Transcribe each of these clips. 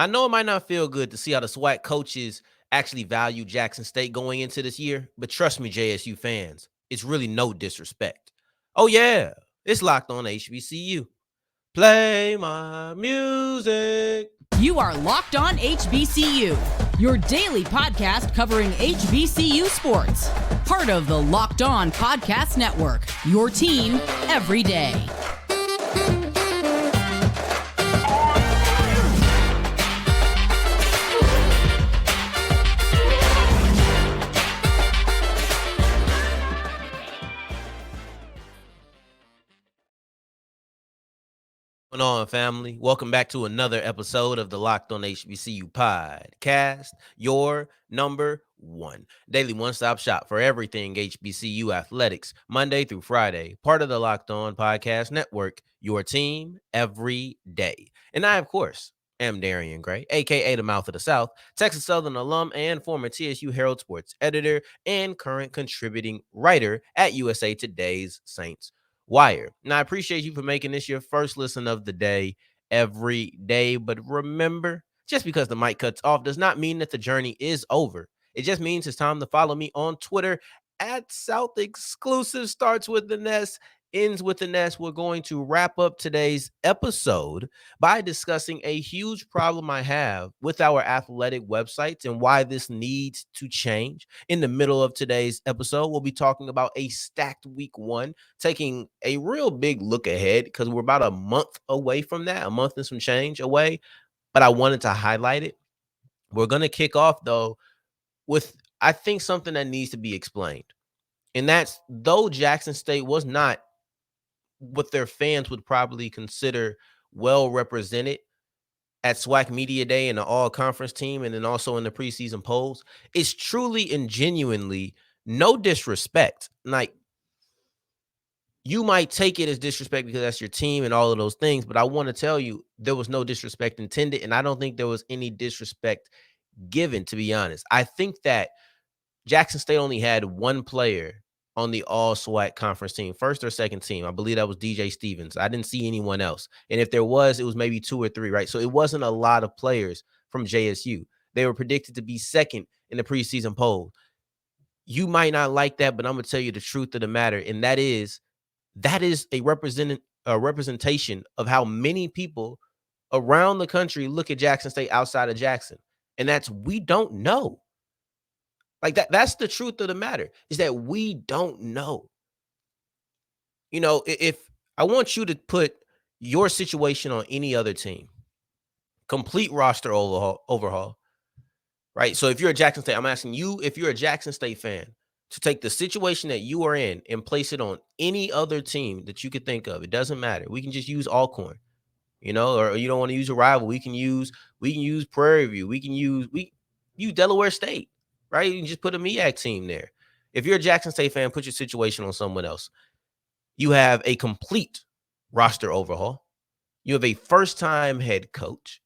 I know it might not feel good to see how the SWAC coaches actually value Jackson State going into this year, but trust me, JSU fans, it's really no disrespect. Oh, yeah, it's locked on HBCU. Play my music. You are Locked On HBCU, your daily podcast covering HBCU sports. Part of the Locked On Podcast Network, your team every day. What's going on, family? Welcome back to another episode of the Locked On HBCU podcast, your number one daily one-stop shop for everything HBCU athletics, Monday through Friday, part of the Locked On Podcast Network, your team every day. And I, of course, am Darian Gray, a.k.a. the Mouth of the South, Texas Southern alum and former TSU Herald Sports editor and current contributing writer at USA Today's Saints Wire. Now, I appreciate you for making this your first listen of the day every day. But remember, just because the mic cuts off does not mean that the journey is over. It just means it's time to follow me on Twitter at South Exclusive. Starts with the S, ends with the S. We're going to wrap up today's episode by discussing a huge problem I have with our athletic websites and why this needs to change. In the middle of today's episode, we'll be talking about a stacked week one, taking a real big look ahead because we're about a month away from that, a month and some change away. But I wanted to highlight it. We're going to kick off, though, with, I think, something that needs to be explained. And that's, though Jackson State was not what their fans would probably consider well represented at SWAC Media Day and the all-conference team and then also in the preseason polls, it's truly and genuinely no disrespect. Like, you might take it as disrespect because that's your team and all of those things, but I want to tell you there was no disrespect intended, and I don't think there was any disrespect given, to be honest. I think that Jackson State only had one player on the all SWAC conference team, first or second team. I believe that was DJ Stevens. I didn't see anyone else. And if there was, it was maybe two or three, right? So it wasn't a lot of players from JSU. They were predicted to be second in the preseason poll. You might not like that, but I'm going to tell you the truth of the matter. And that is a representation of how many people around the country look at Jackson State outside of Jackson. And that's, we don't know. Like that's the truth of the matter, is that we don't know. You know, if I want you to put your situation on any other team, complete roster overhaul, right? So if you're a Jackson State, I'm asking you, if you're a Jackson State fan, to take the situation that you are in and place it on any other team that you could think of. It doesn't matter. We can just use Alcorn, you know, or you don't want to use a rival. We can use Prairie View. We can use Delaware State. Right? You can just put a MEAC team there. If you're a Jackson State fan, put your situation on someone else. You have a complete roster overhaul. You have a first-time head coach.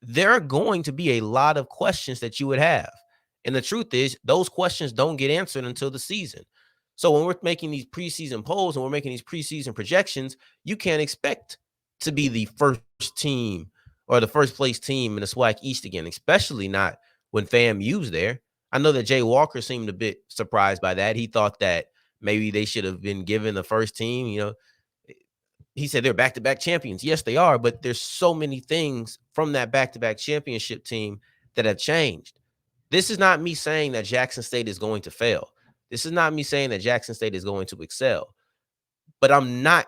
There are going to be a lot of questions that you would have. And the truth is, those questions don't get answered until the season. So when we're making these preseason polls and we're making these preseason projections, you can't expect to be the first team or the first place team in the SWAC East again, especially not when FAMU's there. I know that Jay Walker seemed a bit surprised by that. He thought that maybe they should have been given the first team. You know, he said they're back-to-back champions. Yes, they are, but there's so many things from that back-to-back championship team that have changed. This is not me saying that Jackson State is going to fail. This is not me saying that Jackson State is going to excel. But I'm not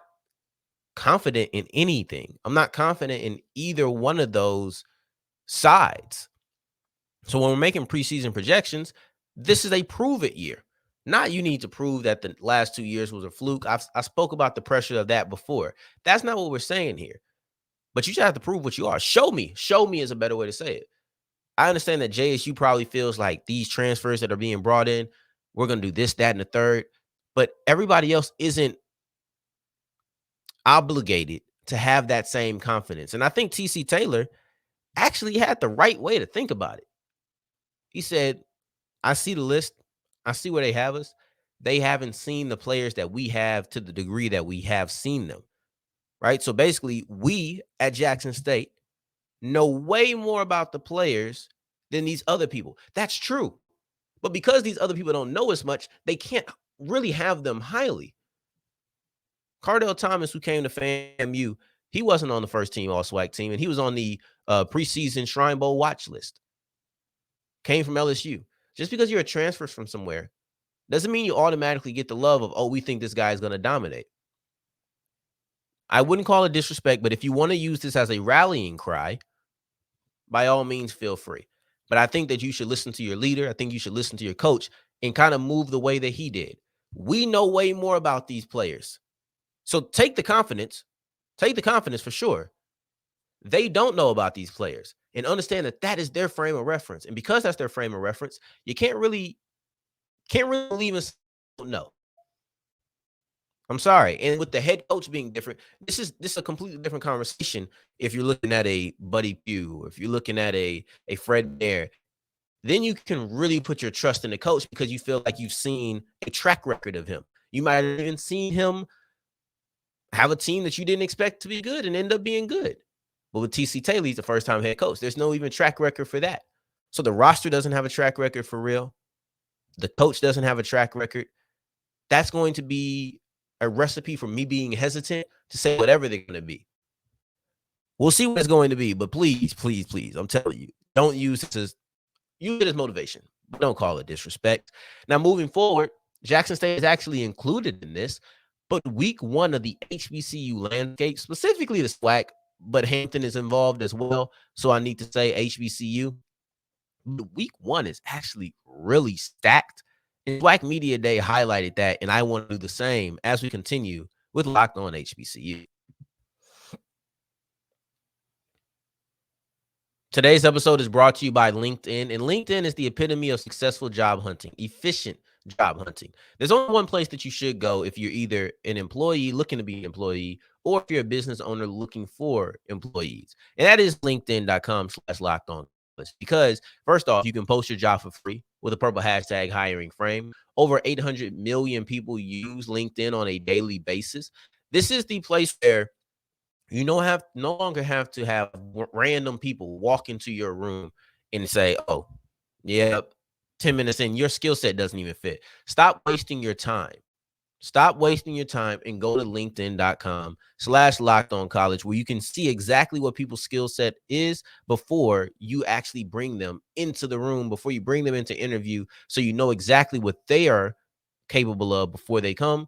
confident in anything. I'm not confident in either one of those sides. So when we're making preseason projections, this is a prove it year. Not you need to prove that the last 2 years was a fluke. I spoke about the pressure of that before. That's not what we're saying here. But you just have to prove what you are. Show me. Show me is a better way to say it. I understand that JSU probably feels like these transfers that are being brought in, we're going to do this, that, and the third. But everybody else isn't obligated to have that same confidence. And I think TC Taylor actually had the right way to think about it. He said, I see the list. I see where they have us. They haven't seen the players that we have to the degree that we have seen them, right? So basically, we at Jackson State know way more about the players than these other people. That's true. But because these other people don't know as much, they can't really have them highly. Cardell Thomas, who came to FAMU, he wasn't on the first team All SWAC team, and he was on the preseason Shrine Bowl watch list. Came from LSU. Just because you're a transfer from somewhere doesn't mean you automatically get the love of, oh, we think this guy is going to dominate. I wouldn't call it disrespect, but if you want to use this as a rallying cry, by all means, feel free. But I think that you should listen to your leader. I think you should listen to your coach and kind of move the way that he did. We know way more about these players. So take the confidence for sure. They don't know about these players and understand that that is their frame of reference. And because that's their frame of reference, you can't really believe in no. I'm sorry. And with the head coach being different, this is a completely different conversation. If you're looking at a Buddy Pugh, if you're looking at a Fred Bear, then you can really put your trust in the coach because you feel like you've seen a track record of him. You might have even seen him have a team that you didn't expect to be good and end up being good. But with TC Taylor, he's the first-time head coach. There's no even track record for that. So the roster doesn't have a track record for real. The coach doesn't have a track record. That's going to be a recipe for me being hesitant to say whatever they're going to be. We'll see what it's going to be, but please, please, please, I'm telling you, don't use it as motivation, but don't call it disrespect. Now, moving forward, Jackson State is actually included in this, but week one of the HBCU landscape, specifically the SWAC, but Hampton is involved as well, so I need to say HBCU. Week one is actually really stacked. And SWAC Media Day highlighted that, and I want to do the same as we continue with Locked On HBCU. Today's episode is brought to you by LinkedIn, and LinkedIn is the epitome of successful job hunting, efficient job hunting. There's only one place that you should go if you're either an employee looking to be an employee or if you're a business owner looking for employees. And that is linkedin.com/lockedon. Because first off, you can post your job for free with a purple hashtag hiring frame. Over 800 million people use LinkedIn on a daily basis. This is the place where you no longer have to have random people walk into your room and say, oh, yeah, 10 minutes in, your skill set doesn't even fit. Stop wasting your time. Stop wasting your time and go to linkedin.com/lockedoncollege where you can see exactly what people's skill set is before you actually bring them into the room, before you bring them into interview, so you know exactly what they are capable of before they come.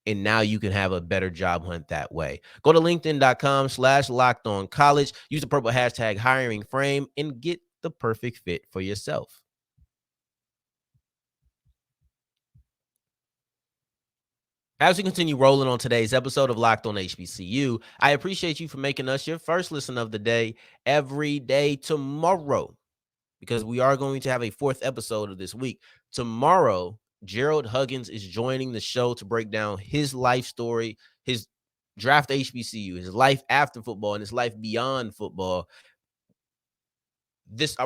And now you can have a better job hunt that way. Go to linkedin.com/lockedoncollege, use the purple hashtag hiring frame, and get the perfect fit for yourself. As we continue rolling on today's episode of Locked On HBCU, I appreciate you for making us your first listen of the day every day tomorrow, because we are going to have a fourth episode of this week. Tomorrow, Gerald Huggins is joining the show to break down his life story, his draft HBCU, his life after football, and his life beyond football.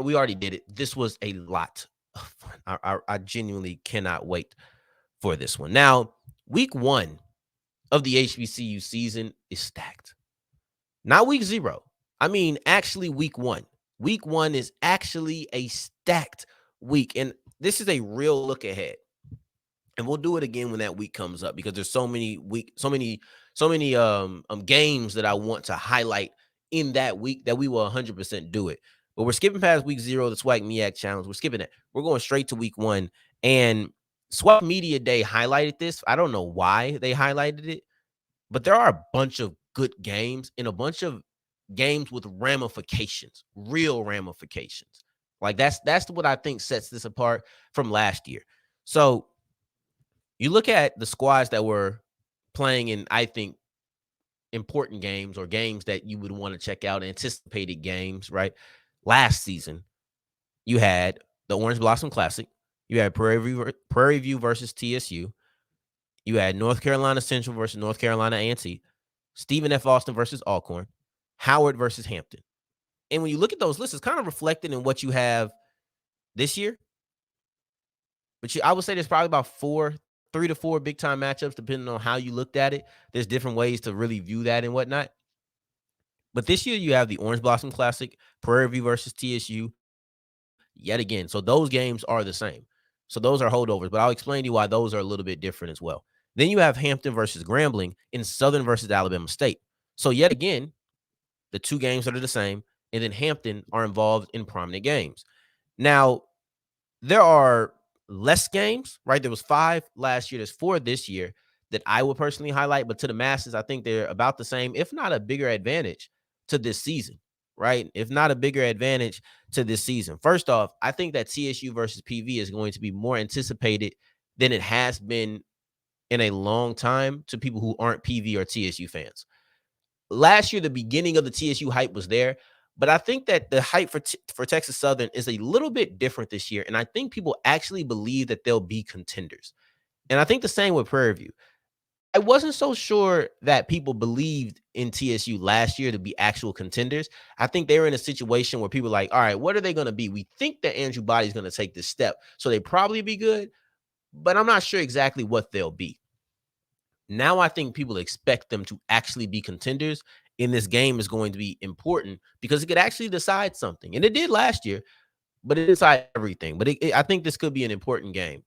We already did it. This was a lot of fun. I genuinely cannot wait for this one. Now, week one of the HBCU season is stacked. Not week 0. I mean, actually week 1. Week 1 is actually a stacked week. And this is a real look ahead. And we'll do it again when that week comes up because there's so many games that I want to highlight in that week that we will 100% do it. But we're skipping past week 0, the SWAC MEAC challenge. We're skipping it. We're going straight to week 1. And SWAC Media Day highlighted this. I don't know why they highlighted it, but there are a bunch of good games and a bunch of games with ramifications, real ramifications. Like that's what I think sets this apart from last year. So you look at the squads that were playing in, I think, important games or games that you would want to check out, anticipated games, right? Last season, you had the Orange Blossom Classic. You had Prairie View versus TSU. You had North Carolina Central versus North Carolina A&T. Stephen F. Austin versus Alcorn. Howard versus Hampton. And when you look at those lists, it's kind of reflected in what you have this year. But I would say there's probably about 3 to 4 big-time matchups, depending on how you looked at it. There's different ways to really view that and whatnot. But this year you have the Orange Blossom Classic, Prairie View versus TSU, yet again. So those games are the same. So those are holdovers, but I'll explain to you why those are a little bit different as well. Then you have Hampton versus Grambling in Southern versus Alabama State. So yet again, the two games that are the same, and then Hampton are involved in prominent games. Now, there are less games, right? There was 5 last year. There's 4 this year that I would personally highlight, but to the masses, I think they're about the same, if not a bigger advantage to this season, right? If not a bigger advantage to this season. First off, I think that TSU versus PV is going to be more anticipated than it has been in a long time to people who aren't PV or TSU fans. Last year, the beginning of the TSU hype was there, but I think that the hype for Texas Southern is a little bit different this year, and I think people actually believe that they'll be contenders. And I think the same with Prairie View. I wasn't so sure that people believed in TSU last year to be actual contenders. I think they were in a situation where people were like, all right, what are they going to be? We think that Andrew Body's going to take this step, so they probably be good, but I'm not sure exactly what they'll be. Now I think people expect them to actually be contenders, and this game is going to be important because it could actually decide something. And it did last year, but it decided everything. But I think this could be an important game.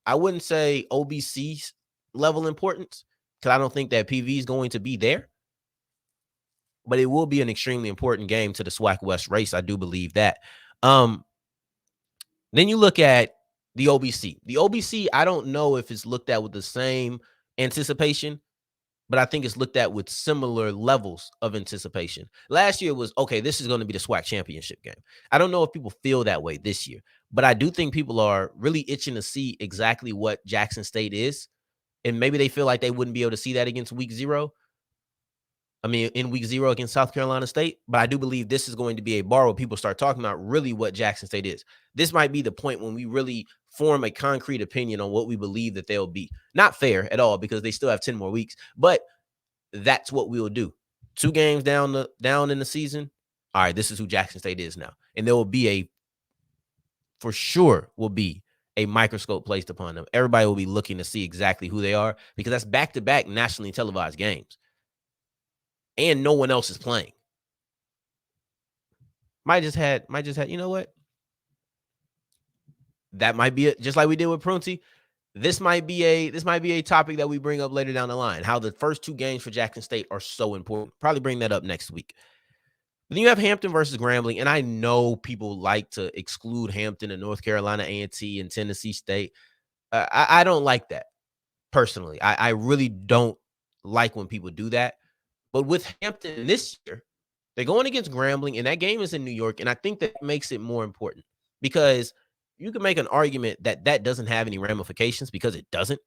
I wouldn't say OBC's level importance because I don't think that PV is going to be there, but it will be an extremely important game to the SWAC West race. I do believe that. Um, then you look at the OBC. The OBC, I don't know if it's looked at with the same anticipation, but I think it's looked at with similar levels of anticipation. Last year was, okay, this is going to be the SWAC championship game. I don't know if people feel that way this year, but I do think people are really itching to see exactly what Jackson State is. And maybe they feel like they wouldn't be able to see that against week 0. I mean, in week 0 against South Carolina State. But I do believe this is going to be a bar where people start talking about really what Jackson State is. This might be the point when we really form a concrete opinion on what we believe that they'll be. Not fair at all because they still have 10 more weeks, but that's what we will do. 2 games down in the season. All right, this is who Jackson State is now. And there will be for sure will be a microscope placed upon them. Everybody will be looking to see exactly who they are because that's back-to-back nationally televised games. And no one else is playing. Might just had, you know what? That might be it. Just like we did with Prunty. This might be a topic that we bring up later down the line. How the first 2 games for Jackson State are so important. Probably bring that up next week. But then you have Hampton versus Grambling, and I know people like to exclude Hampton and North Carolina A&T and Tennessee State. I don't like that personally. I really don't like when people do that. But with Hampton this year, they're going against Grambling, and that game is in New York, and I think that makes it more important because you can make an argument that that doesn't have any ramifications because it doesn't.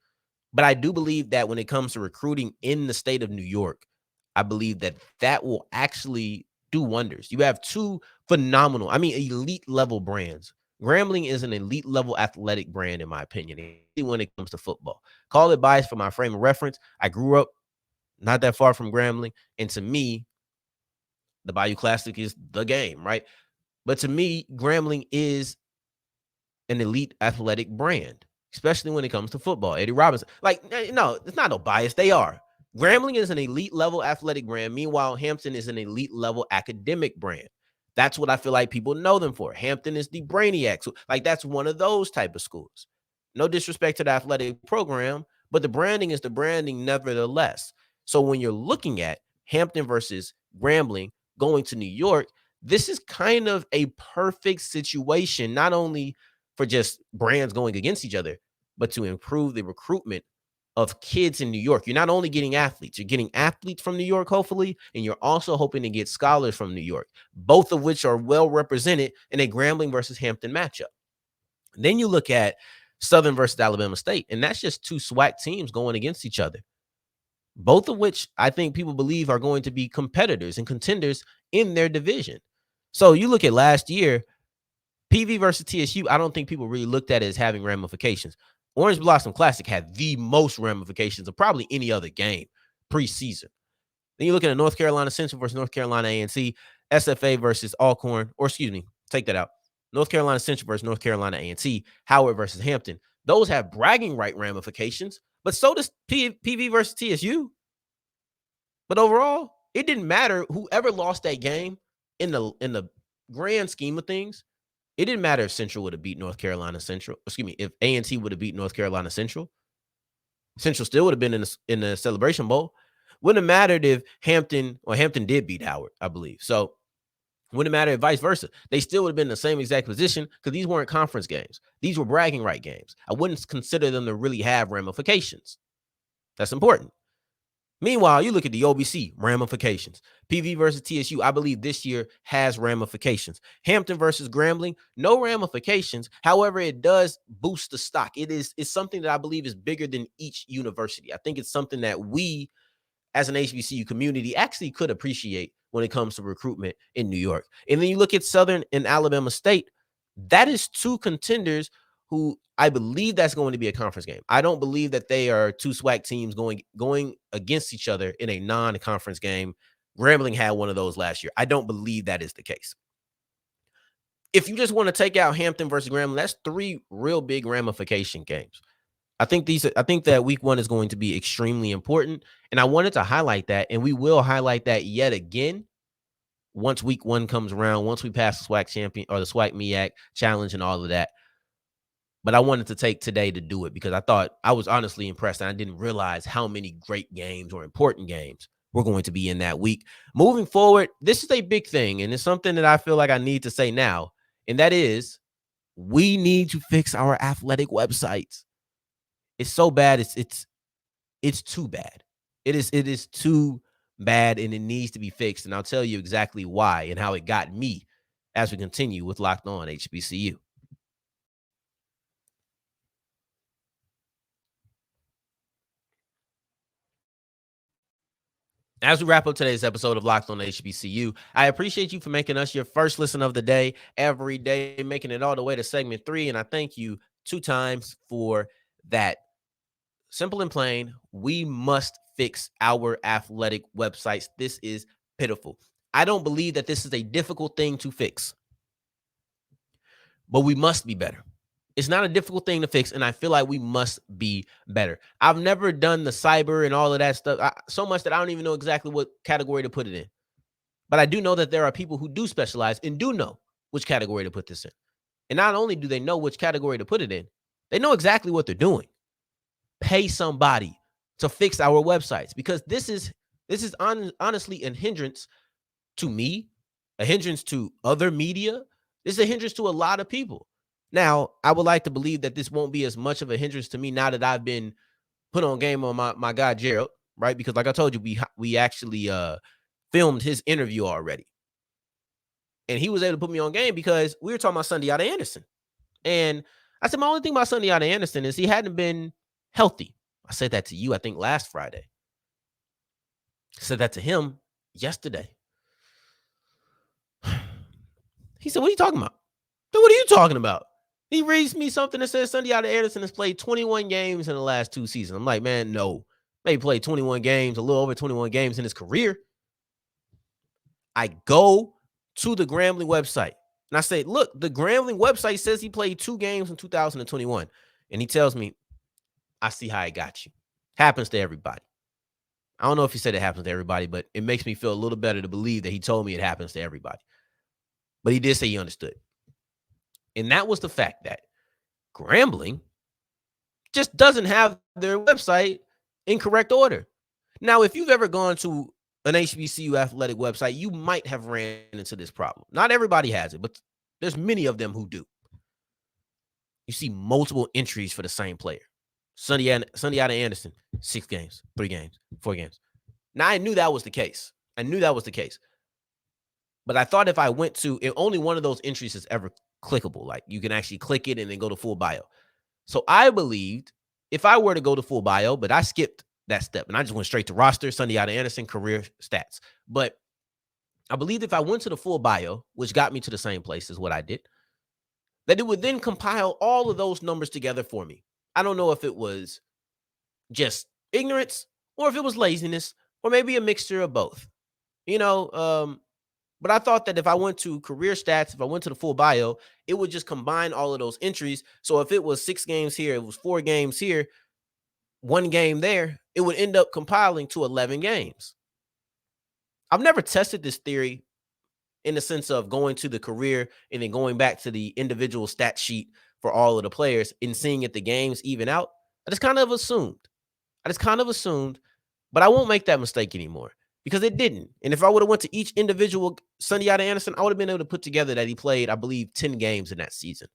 But I do believe that when it comes to recruiting in the state of New York, I believe that that will actually do wonders. You have 2 phenomenal, I mean, elite level brands. Grambling is an elite level athletic brand, in my opinion, when it comes to football. Call it bias for my frame of reference. I grew up not that far from Grambling, and to me, the Bayou Classic is the game, right? But to me, Grambling is an elite athletic brand, especially when it comes to football. Eddie Robinson, like, no, it's not no bias. They are. Grambling is an elite level athletic brand. Meanwhile, Hampton is an elite level academic brand. That's what I feel like people know them for. Hampton is the Brainiacs. Like, that's one of those type of schools. No disrespect to the athletic program, but the branding is the branding nevertheless. So when you're looking at Hampton versus Grambling going to New York, this is kind of a perfect situation, not only for just brands going against each other, but to improve the recruitment of kids in New York. You're not only getting athletes, you're getting athletes from New York, hopefully, and you're also hoping to get scholars from New York, both of which are well represented in a Grambling versus Hampton matchup. Then you look at Southern versus Alabama State, and that's just 2 SWAC teams going against each other, both of which I think people believe are going to be competitors and contenders in their division. So you look at last year, PV versus TSU, I don't think people really looked at it as having ramifications. Orange Blossom Classic had the most ramifications of probably any other game preseason. Then you look at North Carolina Central versus North Carolina A&T, SFA versus Alcorn, or excuse me, take that out. North Carolina Central versus North Carolina A&T, Howard versus Hampton. Those have bragging right ramifications, but so does PV versus TSU. But overall, It didn't matter whoever lost that game in the grand scheme of things. It didn't matter if Central would have beat North Carolina Central. Excuse me, if A&T would have beat North Carolina Central. Central still would have been in the Celebration Bowl. Wouldn't have mattered if Hampton did beat Howard, I believe. So wouldn't matter if vice versa. They still would have been in the same exact position because these weren't conference games. These were bragging right games. I wouldn't consider them to really have ramifications. That's important. Meanwhile, you look at the OBC ramifications. PV versus TSU, I believe this year has ramifications. Hampton versus Grambling, no ramifications. However, it does boost the stock. It's something that I believe is bigger than each university. I think it's something that we as an HBCU community actually could appreciate when it comes to recruitment in New York. And then you look at Southern and Alabama State, that is two contenders who I believe that's going to be a conference game. I don't believe that they are two SWAC teams going against each other in a non-conference game. Grambling had one of those last year. I don't believe that is the case. If you just want to take out Hampton versus Grambling, that's three real big ramification games. I think that week one is going to be extremely important. And I wanted to highlight that, and we will highlight that yet again once week one comes around, once we pass the SWAC champion or the SWAC MEAC challenge and all of that. But I wanted to take today to do it because I thought I was honestly impressed, and I didn't realize how many great games or important games were going to be in that week. Moving forward, this is a big thing, and it's something that I feel like I need to say now, and that is we need to fix our athletic websites. It's so bad. It's too bad. It is too bad, and it needs to be fixed. And I'll tell you exactly why and how it got me as we continue with Locked On HBCU. As we wrap up today's episode of Locked On HBCU, I appreciate you for making us your first listen of the day every day, making it all the way to segment 3. And I thank you 2 times for that. Simple and plain, we must fix our athletic websites. This is pitiful. I don't believe that this is a difficult thing to fix, but we must be better. It's not a difficult thing to fix, and I feel like we must be better. I've never done the cyber and all of that stuff so much that I don't even know exactly what category to put it in. But I do know that there are people who do specialize and do know which category to put this in. And not only do they know which category to put it in, they know exactly what they're doing. Pay somebody to fix our websites because this is honestly a hindrance to me, a hindrance to other media. This is a hindrance to a lot of people. Now, I would like to believe that this won't be as much of a hindrance to me now that I've been put on game on my guy Gerald, right? Because like I told you, we actually filmed his interview already. And he was able to put me on game because we were talking about Sundiata Anderson. And I said, my only thing about Sundiata Anderson is he hadn't been healthy. I said that to you, I think, last Friday. I said that to him yesterday. He said, what are you talking about? So what are you talking about? He reads me something that says Sundiata Anderson has played 21 games in the last 2 seasons. I'm like, man, no. He played 21 games, a little over 21 games in his career. I go to the Grambling website, and I say, look, the Grambling website says he played 2 games in 2021. And he tells me, I see how it got you. Happens to everybody. I don't know if he said it happens to everybody, but it makes me feel a little better to believe that he told me it happens to everybody. But he did say he understood. And that was the fact that Grambling just doesn't have their website in correct order. Now, if you've ever gone to an HBCU athletic website, you might have ran into this problem. Not everybody has it, but there's many of them who do. You see multiple entries for the same player. Sundiata Anderson, 6 games, 3 games, 4 games. Now, I knew that was the case. But I thought if I went to, if only one of those entries is ever clickable, like you can actually click it and then go to full bio. So I believed if I were to go to full bio, but I skipped that step and I just went straight to roster, Sundiata Anderson, career stats. But I believed if I went to the full bio, which got me to the same place as what I did, that it would then compile all of those numbers together for me. I don't know if it was just ignorance or if it was laziness or maybe a mixture of both. But I thought that if I went to career stats, if I went to the full bio, it would just combine all of those entries. So if it was 6 games here, it was 4 games here, 1 game there, it would end up compiling to 11 games. I've never tested this theory in the sense of going to the career and then going back to the individual stat sheet for all of the players and seeing if the games even out. I just kind of assumed. But I won't make that mistake anymore because it didn't. And if I would have went to each individual Sundiata Anderson, I would have been able to put together that he played, I believe, 10 games in that season.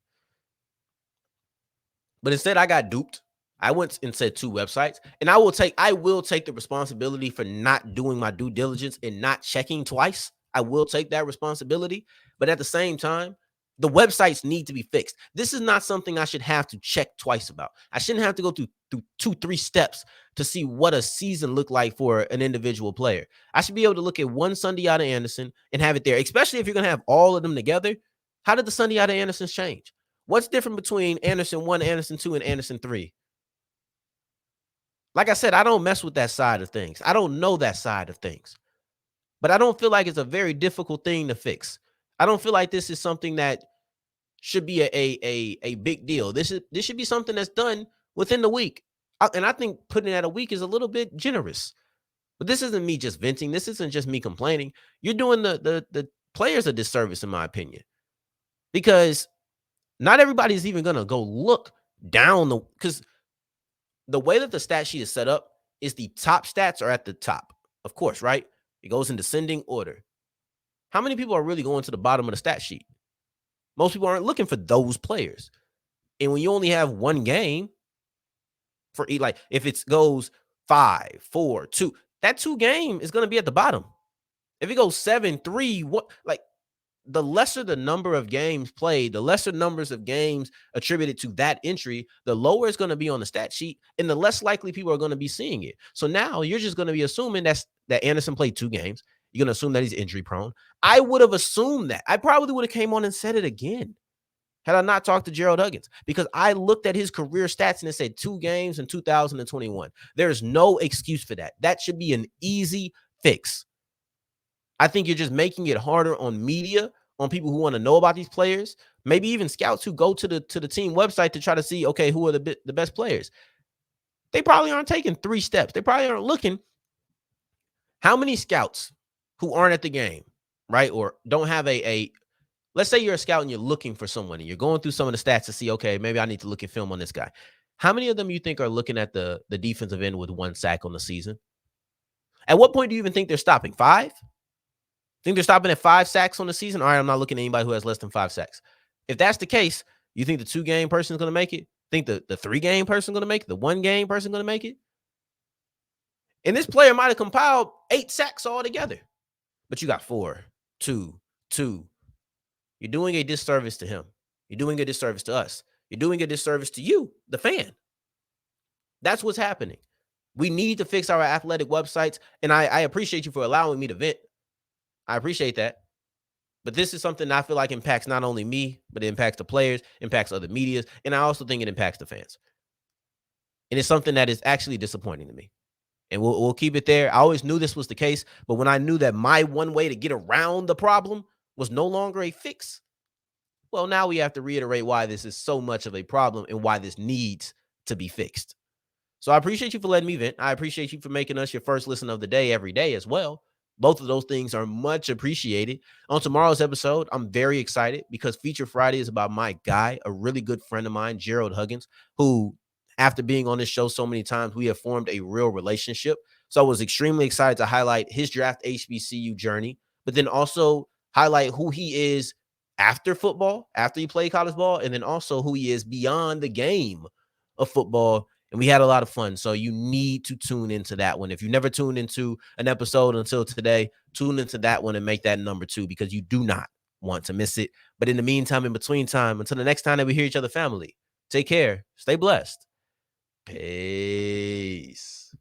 But instead, I got duped. I went and said 2 websites, and I will take the responsibility for not doing my due diligence and not checking twice. I will take that responsibility, but at the same time, the websites need to be fixed. This is not something I should have to check twice about. I shouldn't have to go through 2-3 steps to see what a season looked like for an individual player. I should be able to look at one Sundiata Anderson and have it there, especially if you're going to have all of them together. How did the Sundiata Andersons change? What's different between Anderson 1, Anderson 2, and Anderson 3? Like I said, I don't mess with that side of things. I don't know that side of things. But I don't feel like it's a very difficult thing to fix. I don't feel like this is something that should be a big deal. This should be something that's done within the week. And I think putting it at a week is a little bit generous. But this isn't me just venting. This isn't just me complaining. You're doing the players a disservice, in my opinion. Because not everybody's even going to go look down because the way that the stat sheet is set up is the top stats are at the top, of course, right? It goes in descending order. How many people are really going to the bottom of the stat sheet? Most people aren't looking for those players. And when you only have one game for like if it goes 5, 4, 2, that 2 game is going to be at the bottom. If it goes 7, 3, what like the lesser the number of games played, the lesser numbers of games attributed to that entry, the lower it's going to be on the stat sheet, and the less likely people are going to be seeing it. So now you're just going to be assuming that Anderson played 2 games. You're going to assume that he's injury prone. I would have assumed that. I probably would have came on and said it again had I not talked to Gerald Huggins, because I looked at his career stats and it said 2 games in 2021. There's no excuse for that. That should be an easy fix. I think you're just making it harder on media, on people who want to know about these players, maybe even scouts who go to the team website to try to see, okay, who are the best players. They probably aren't taking 3 steps. They probably aren't looking. How many scouts who aren't at the game, right, or don't have let's say you're a scout and you're looking for someone and you're going through some of the stats to see, okay, maybe I need to look at film on this guy. How many of them you think are looking at the defensive end with 1 sack on the season? At what point do you even think they're stopping? 5? Think they're stopping at 5 sacks on the season? All right, I'm not looking at anybody who has less than 5 sacks. If that's the case, you think the 2-game person is going to make it? Think the 3-game person is going to make it? The 1-game person going to make it? And this player might have compiled 8 sacks altogether. But you got 4, 2, 2. You're doing a disservice to him. You're doing a disservice to us. You're doing a disservice to you, the fan. That's what's happening. We need to fix our athletic websites. And I appreciate you for allowing me to vent. I appreciate that. But this is something I feel like impacts not only me, but it impacts the players, impacts other medias, and I also think it impacts the fans. And it's something that is actually disappointing to me. And we'll keep it there. I always knew this was the case, but when I knew that my one way to get around the problem was no longer a fix, well, now we have to reiterate why this is so much of a problem and why this needs to be fixed. So I appreciate you for letting me vent. I appreciate you for making us your first listen of the day every day as well. Both of those things are much appreciated. On tomorrow's episode, I'm very excited because Feature Friday is about my guy, a really good friend of mine, Gerald Huggins, who, after being on this show so many times, we have formed a real relationship. So I was extremely excited to highlight his draft HBCU journey, but then also highlight who he is after football, after he played college ball, and then also who he is beyond the game of football. And we had a lot of fun. So you need to tune into that one. If you never tuned into an episode until today, tune into that one and make that number 2 because you do not want to miss it. But in the meantime, in between time, until the next time that we hear each other, family, take care. Stay blessed. Peace.